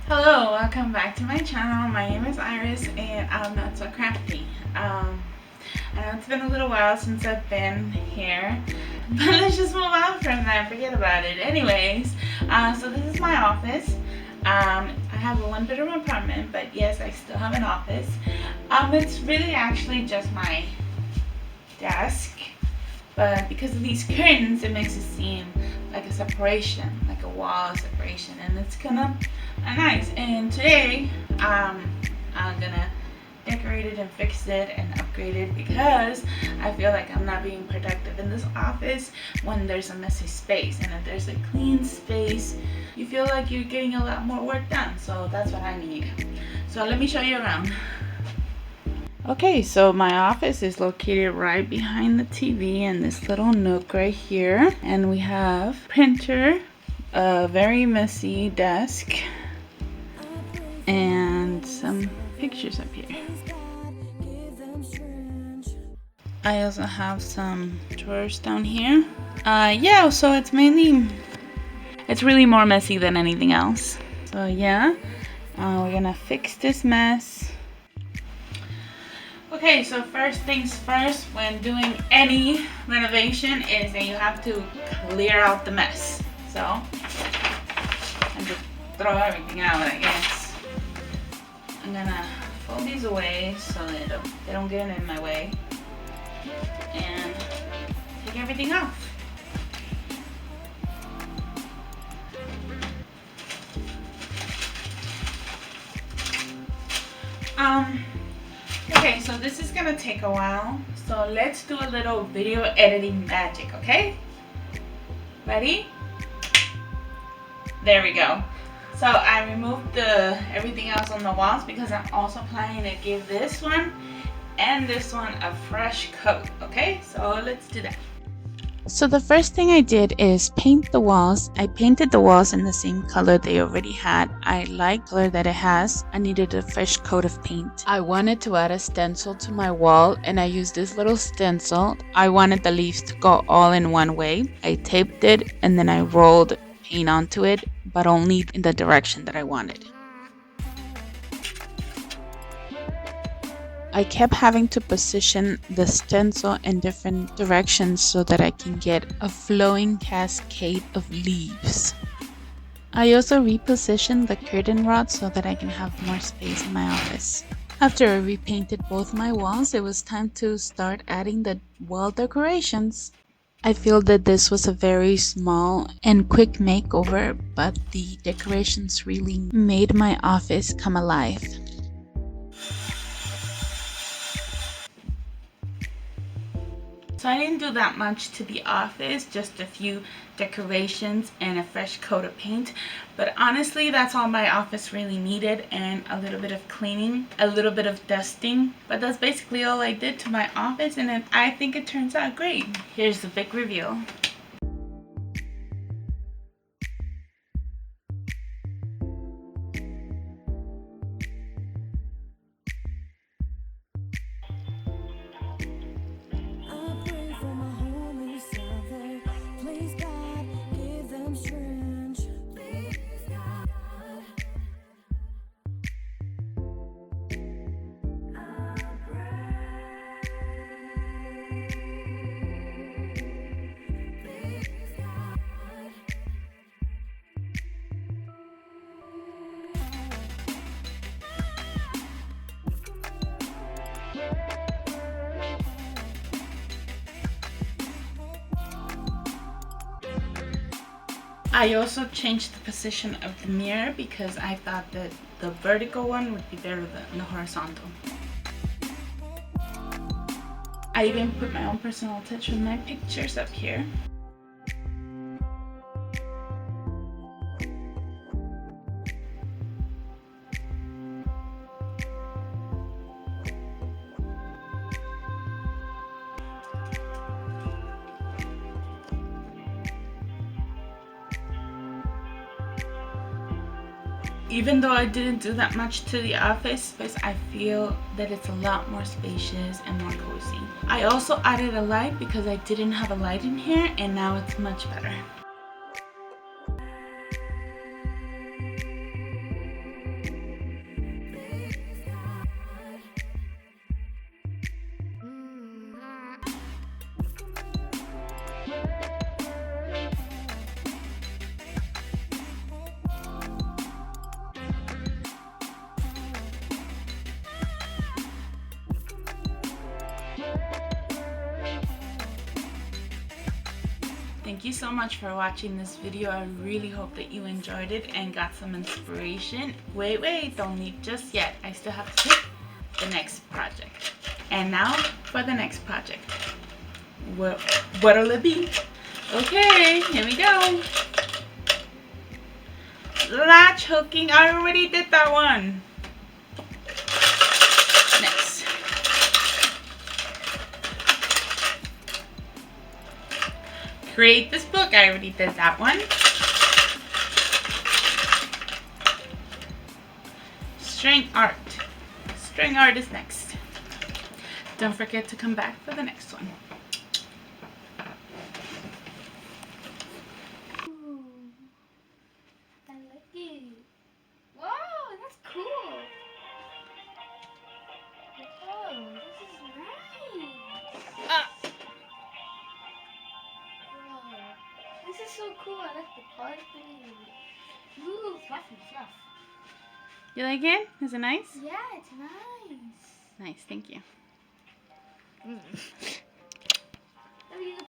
Hello, welcome back to my channel. My name is Iris and I'm not so crafty. I know it's been a little while since I've been here, but let's just move on from that, forget about it. Anyways, so this is my office. I have a one-bedroom apartment, but yes, I still have an office. It's really actually just my desk, but because of these curtains, it makes it seem like a separation, like a wall separation, and it's kind of nice. And today, I'm gonna decorate it and fix it and upgrade it because I feel like I'm not being productive in this office when there's a messy space. And if there's a clean space, you feel like you're getting a lot more work done. So that's what I need. So let me show you around. Okay, so my office is located right behind the TV in this little nook right here. And we have printer, a very messy desk, and some pictures up here. I also have some drawers down here. Yeah, so it's really more messy than anything else. So yeah, we're gonna fix this mess. Okay, so first things first, when doing any renovation is that you have to clear out the mess. So, and just throw everything out, I guess. I'm gonna fold these away so that they don't get in my way. And take everything off. Okay, so this is gonna take a while. So let's do a little video editing magic, okay? Ready? There we go. So I removed everything else on the walls because I'm also planning to give this one and this one a fresh coat, okay? So let's do that. So the first thing I did is paint the walls. I painted the walls in the same color they already had. I like the color that it has. I needed a fresh coat of paint. I wanted to add a stencil to my wall and I used this little stencil. I wanted the leaves to go all in one way. I taped it and then I rolled paint onto it, but only in the direction that I wanted. I kept having to position the stencil in different directions so that I can get a flowing cascade of leaves. I also repositioned the curtain rod so that I can have more space in my office. After I repainted both my walls, it was time to start adding the wall decorations. I feel that this was a very small and quick makeover, but the decorations really made my office come alive. So I didn't do that much to the office, just a few decorations and a fresh coat of paint. But honestly, that's all my office really needed, and a little bit of cleaning, a little bit of dusting. But that's basically all I did to my office, and I think it turns out great. Here's the big reveal. I also changed the position of the mirror because I thought that the vertical one would be better than the horizontal. I even put my own personal touch with my pictures up here. Even though I didn't do that much to the office space, I feel that it's a lot more spacious and more cozy. I also added a light because I didn't have a light in here, and now it's much better. Thank you so much for watching this video. I really hope that you enjoyed it and got some inspiration. Wait, don't leave just yet. I still have to pick the next project. And now for the next project. What'll it be? Okay, here we go. Latch hooking. I already did that one. Next. Create this book. I already did that one. String art. String art is next. Don't forget to come back for the next one. Ooh, I like it. Wow, that's cool. Oh, this is nice. Wow, this is so cool. I like the carpet. Ooh, fluffy fluff. You like it? Is it nice? Yeah, it's nice. Nice, thank you. Let me